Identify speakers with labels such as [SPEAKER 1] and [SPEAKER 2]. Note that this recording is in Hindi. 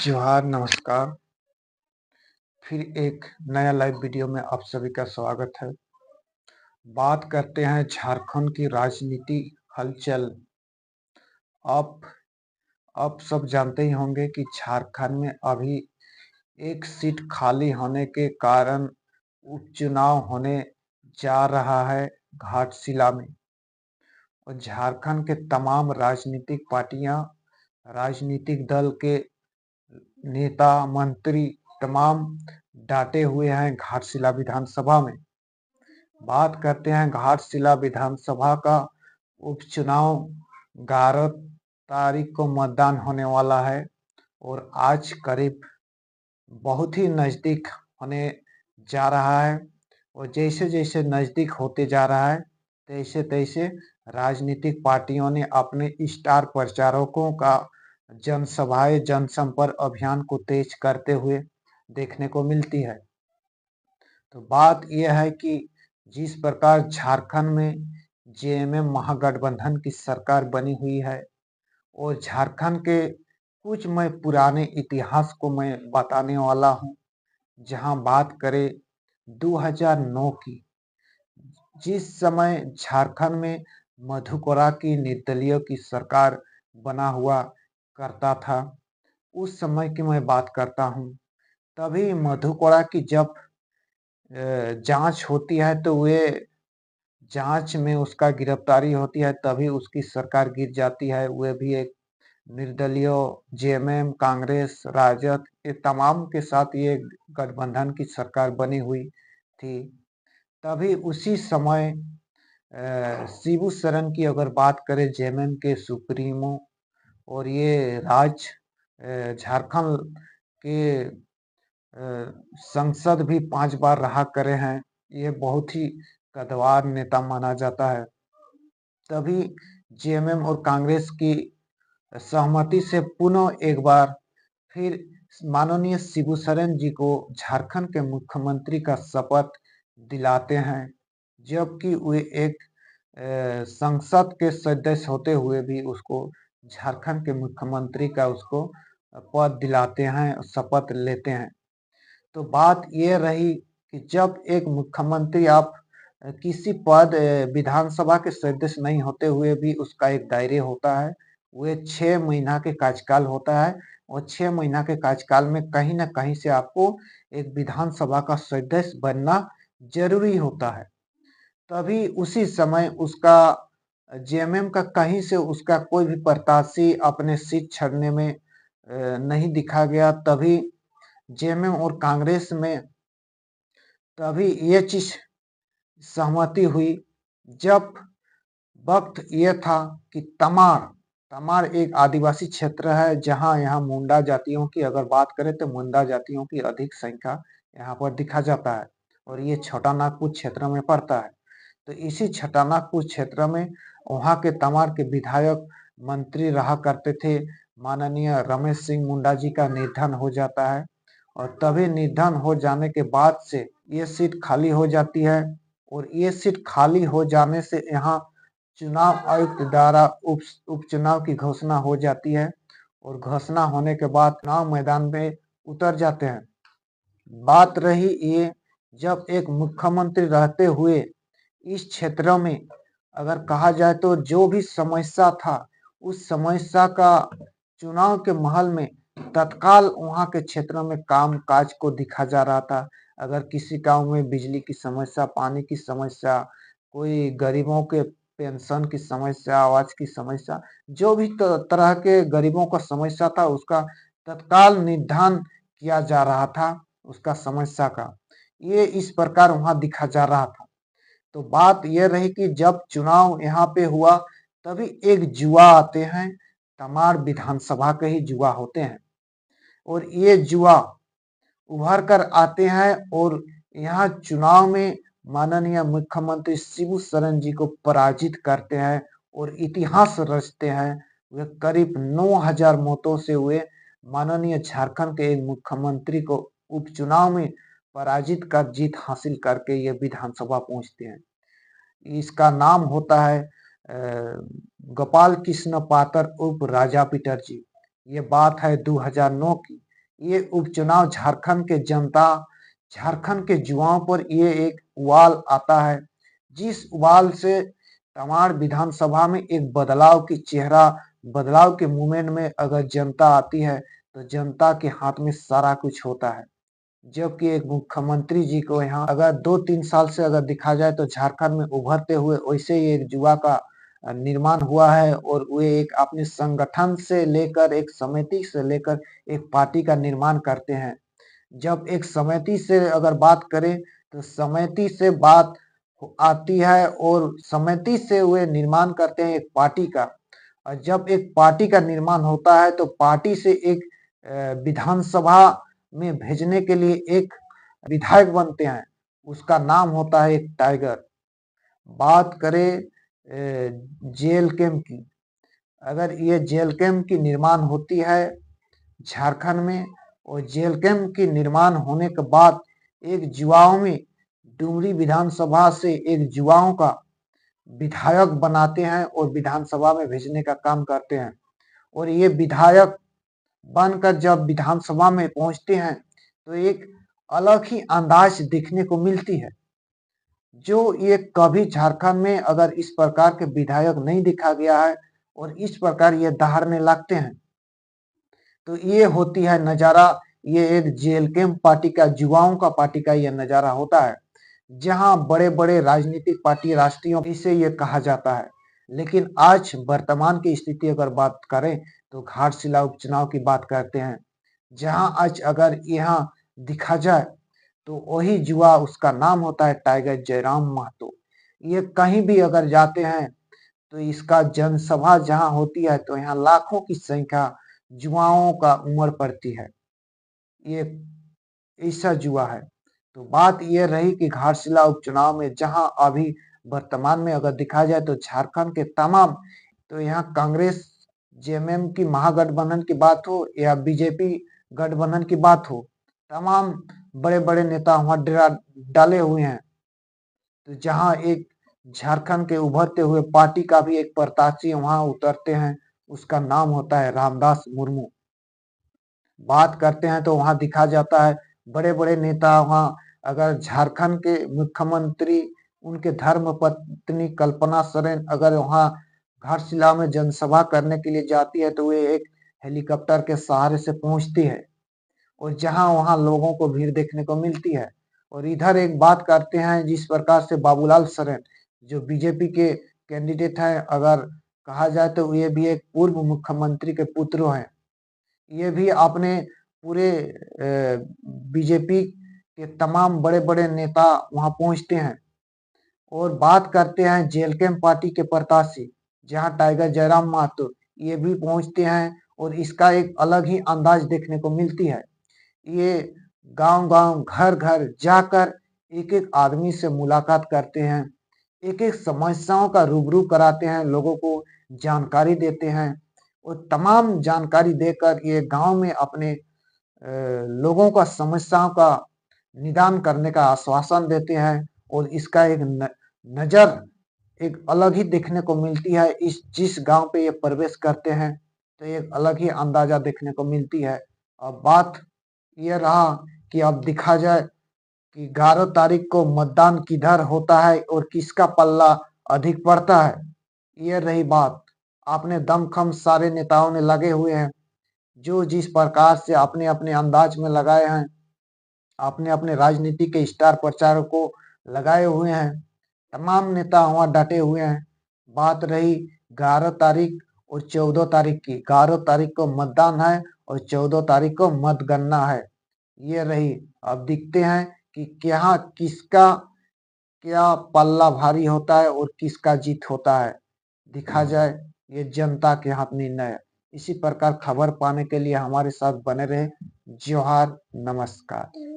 [SPEAKER 1] जोहार, नमस्कार। फिर एक नया लाइव वीडियो में आप सभी का स्वागत है। बात करते हैं झारखंड की राजनीति हलचल। आप आप सब जानते ही होंगे कि झारखंड में अभी एक सीट खाली होने के कारण उपचुनाव होने जा रहा है घाटशिला में। और झारखंड के तमाम राजनीतिक पार्टियां, राजनीतिक दल के नेता, मंत्री तमाम डाटे हुए हैं घाटशिला विधानसभा में। बात करते हैं घाटशिला विधानसभा का उपचुनाव। 11 तारीख को मतदान होने वाला है और आज करीब बहुत ही नज़दीक होने जा रहा है। और जैसे जैसे नज़दीक होते जा रहा है तैसे तैसे राजनीतिक पार्टियों ने अपने स्टार प्रचारकों का जनसभाएं, जनसंपर्क अभियान को तेज करते हुए देखने को मिलती है। तो बात यह है कि जिस प्रकार झारखंड में जेएमएम महागठबंधन की सरकार बनी हुई है और झारखंड के कुछ मैं पुराने इतिहास को मैं बताने वाला हूं। जहां बात करें 2009 की, जिस समय झारखंड में मधुकोड़ा की निर्दलीय की सरकार बना हुआ करता था, उस समय की मैं बात करता हूं। तभी मधुकोड़ा की जब जांच होती है तो वे जांच में उसका गिरफ्तारी होती है, तभी उसकी सरकार गिर जाती है। वे भी एक निर्दलीय जेएमएम, कांग्रेस, राजद ये तमाम के साथ ये गठबंधन की सरकार बनी हुई थी। तभी उसी समय शिबू सोरेन की अगर बात करें, जेएमएम के सुप्रीमो, और ये झारखंड के संसद भी 5 बार रहा करे हैं। ये बहुत ही कद्दावर नेता माना जाता है। तभी जेएमएम और कांग्रेस की सहमति से पुनः एक बार फिर माननीय शिबू सोरेन जी को झारखंड के मुख्यमंत्री का शपथ दिलाते हैं, जबकि वे एक संसद के सदस्य होते हुए भी उसको झारखंड के मुख्यमंत्री का उसको पद दिलाते हैं, शपथ लेते हैं। तो बात यह रही कि जब एक मुख्यमंत्री, आप किसी पद विधानसभा के सदस्य नहीं होते हुए भी उसका एक दायरे होता है, वे 6 महीना के कार्यकाल होता है और 6 महीना के कार्यकाल में कहीं ना कहीं से आपको एक विधानसभा का सदस्य बनना जरूरी होता है। तभी उसी समय उसका जेएमएम का कहीं से उसका कोई भी प्रत्याशी अपने सीट छोड़ने में नहीं दिखा गया। तभी जेएमएम और कांग्रेस में तभी ये चीज सहमति हुई, जब वक्त ये था कि तमार तमार एक आदिवासी क्षेत्र है, जहां यहाँ मुंडा जातियों की अगर बात करें तो मुंडा जातियों की अधिक संख्या यहाँ पर दिखा जाता है और ये छोटा नागपुर क्षेत्र में पड़ता है। तो इसी छोटा नागपुर क्षेत्र में वहाँ के तमार के विधायक मंत्री रहा करते थे माननीय रमेश सिंह मुंडा जी का निधन हो जाता है। और तभी निधन हो जाने के बाद से ये सीट खाली हो जाती है और ये सीट खाली हो जाने से यहाँ चुनाव आयुक्त द्वारा उपचुनाव की घोषणा हो जाती है और घोषणा होने के बाद चुनाव मैदान में उतर जाते हैं। बात रही ये, जब एक मुख्यमंत्री रहते हुए इस क्षेत्र में अगर कहा जाए तो जो भी समस्या था उस समस्या का चुनाव के महल में तत्काल वहां के क्षेत्र में काम काज को दिखा जा रहा था। अगर किसी गांव में बिजली की समस्या, पानी की समस्या, कोई गरीबों के पेंशन की समस्या, आवास की समस्या, जो भी तरह के गरीबों का समस्या था उसका तत्काल निदान किया जा रहा था उसका समस्या का। ये इस प्रकार वहां दिखा जा रहा था। तो बात यह रही कि जब चुनाव यहाँ पे हुआ तभी एक जुआ आते हैं, तमार विधानसभा के ही जुआ होते हैं और ये जुआ उभर कर आते हैं और यहाँ चुनाव में माननीय मुख्यमंत्री शिबू सोरेन जी को पराजित करते हैं और इतिहास रचते हैं। वे करीब 9,000 मतों से हुए माननीय झारखंड के एक मुख्यमंत्री को उपचुनाव में पराजित कर जीत हासिल करके ये विधानसभा पहुंचते हैं। इसका नाम होता है गोपाल कृष्ण पातर उर्फ राजा पीटर जी। ये बात है 2009 की। ये उपचुनाव झारखंड के जनता, झारखंड के युवाओं पर ये एक उबाल आता है, जिस उबाल से तमाड़ विधानसभा में एक बदलाव की चेहरा, बदलाव के मूवमेंट में अगर जनता आती है तो जनता के हाथ में सारा कुछ होता है। जबकि एक मुख्यमंत्री जी को यहाँ अगर 2-3 साल से अगर देखा जाए तो झारखंड में उभरते हुए वैसे ही एक युवा का निर्माण हुआ है, और वे एक अपने संगठन से लेकर, एक समिति से लेकर एक पार्टी का निर्माण करते हैं। जब एक समिति से अगर बात करें तो समिति से बात आती है और समिति से वे निर्माण करते हैं एक पार्टी का, और जब एक पार्टी का निर्माण होता है तो पार्टी से एक विधानसभा में भेजने के लिए एक विधायक बनते हैं, उसका नाम होता है एक टाइगर। बात करें जेल कैंप की, अगर ये जेल कैंप की निर्माण होती है झारखंड में, और जेल कैंप की निर्माण होने के बाद एक युवाओं में डुमरी विधानसभा से एक युवाओं का विधायक बनाते हैं और विधानसभा में भेजने का काम करते हैं, और ये विधायक बनकर जब विधानसभा में पहुंचते हैं तो एक अलग ही अंदाज देखने को मिलती है, जो ये कभी झारखंड में अगर इस प्रकार के विधायक नहीं देखा गया है, और इस प्रकार ये दहाड़ने लगते हैं। तो ये होती है नजारा, ये एक जेल कैंप पार्टी का, युवाओं का पार्टी का ये नजारा होता है, जहां बड़े बड़े राजनीतिक पार्टी, राष्ट्रीय इसे ये कहा जाता है। लेकिन आज वर्तमान की स्थिति अगर बात करें तो घाटशिला उपचुनाव की बात करते हैं, जहां आज अगर यहाँ दिखा जाए तो वही युवा, उसका नाम होता है टाइगर जयराम महतो। ये कहीं भी अगर जाते हैं तो इसका जनसभा जहां होती है तो यहाँ लाखों की संख्या युवाओं का उमड़ पड़ती है। ये ऐसा जुआ है। तो बात यह रही कि घाटशिला उपचुनाव में जहां अभी वर्तमान में अगर देखा जाए तो झारखंड के तमाम, तो यहाँ कांग्रेस जेएमएम की महागठबंधन की बात हो या बीजेपी गठबंधन की बात हो, तमाम बड़े बड़े नेता वहां डेरा डाले हुए हैं। तो जहां एक झारखंड के उभरते हुए पार्टी का भी एक प्रत्याशी वहां उतरते हैं, उसका नाम होता है रामदास मुर्मू। बात करते हैं तो वहां दिखा जाता है बड़े बड़े नेता वहां, अगर झारखंड के मुख्यमंत्री उनके धर्म पत्नी कल्पना सोरेन अगर वहां घाटशिला में जनसभा करने के लिए जाती है तो वे एक हेलीकॉप्टर के सहारे से पहुंचती है, और जहां वहां लोगों को भीड़ देखने को मिलती है। और इधर एक बात करते हैं जिस प्रकार से बाबूलाल सोरेन जो बीजेपी के कैंडिडेट हैं, अगर कहा जाए तो ये भी एक पूर्व मुख्यमंत्री के पुत्र हैं। ये भी अपने पूरे बीजेपी के तमाम बड़े बड़े नेता वहां पहुंचते हैं। और बात करते हैं जेल कैंप पार्टी के प्रत्याशी, जहां टाइगर जयराम महतो ये भी पहुंचते हैं, और इसका एक अलग ही अंदाज देखने को मिलती है। ये गांव गांव, घर घर जाकर एक एक आदमी से मुलाकात करते हैं, एक एक समस्याओं का रूबरू कराते हैं, लोगों को जानकारी देते हैं, और तमाम जानकारी देकर ये गांव में अपने लोगों का समस्याओं का निदान करने का आश्वासन देते हैं। और इसका एक नजर एक अलग ही देखने को मिलती है, इस जिस गांव पे ये प्रवेश करते हैं तो एक अलग ही अंदाजा देखने को मिलती है। अब बात यह रहा कि अब दिखा जाए कि 11 तारीख को मतदान किधर होता है और किसका पल्ला अधिक पड़ता है। यह रही बात, अपने दमखम सारे नेताओं ने लगे हुए हैं, जो जिस प्रकार से अपने अपने अंदाज में लगाए हैं, अपने अपने राजनीति के स्टार प्रचारक को लगाए हुए हैं, तमाम नेता वहां डटे हुए हैं। बात रही 11 तारीख और 14 तारीख की, 11 तारीख को मतदान है और 14 तारीख को मतगणना है। ये रही, अब दिखते हैं कि क्या किसका क्या पल्ला भारी होता है और किसका जीत होता है। दिखा जाए, ये जनता के हाथ निर्णय है। इसी प्रकार खबर पाने के लिए हमारे साथ बने रहे। जोहार, नमस्कार।